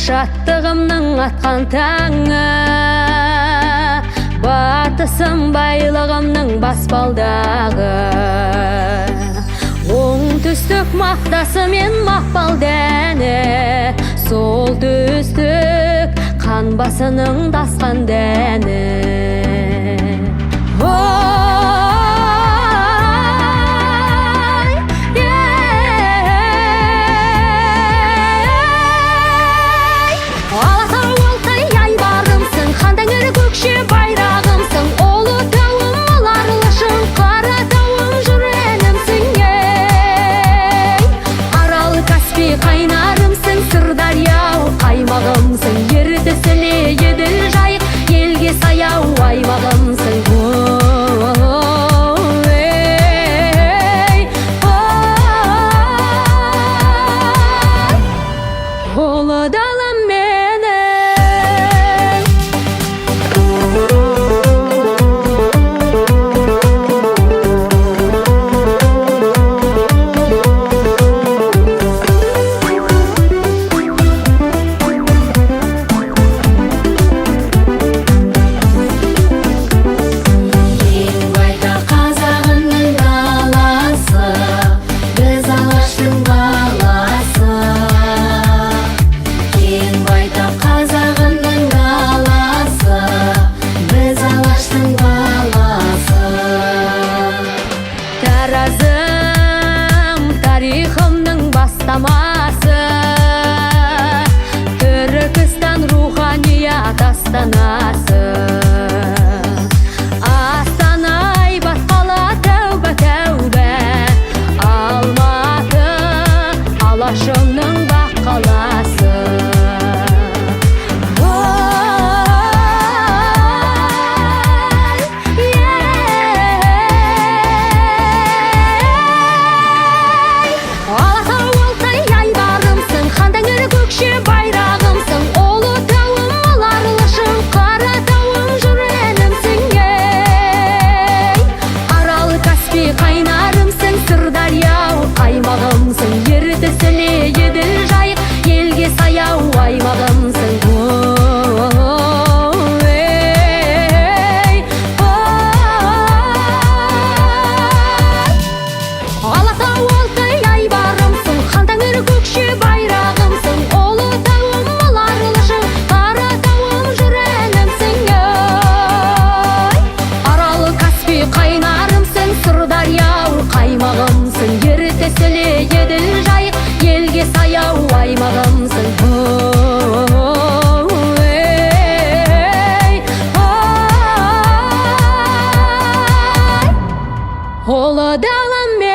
Шаттығымның атқан таңы, батысым байлығымның баспалдағы. Оңтүстік мақтасы мен мақпал дәні, солтүстік қанбасының дасқан дәні. Аймағымсың, ертісіне еділ жайық, елге саяу аймағымсың. Ұлы далам менің. Тарихымның бастамасы, Түркістан руханият астанасы. Астанай батқала тәубә тәубә, Алматы алашымның бақ қаласы. Аймағымсың, ертісіне еділ жайық, елге саяу аймағымсың. Алатау алтай айбарымсың, хан тәңір көкше байрағымсың. Ұлытауым аларлышың, Қаратауым жүренімсің. Арал Каспий қайнарымсың, Сырдария қаймағымсың. Ертісіне еділ жайық, елге саяу аймағымсың. Ұлы далам мен.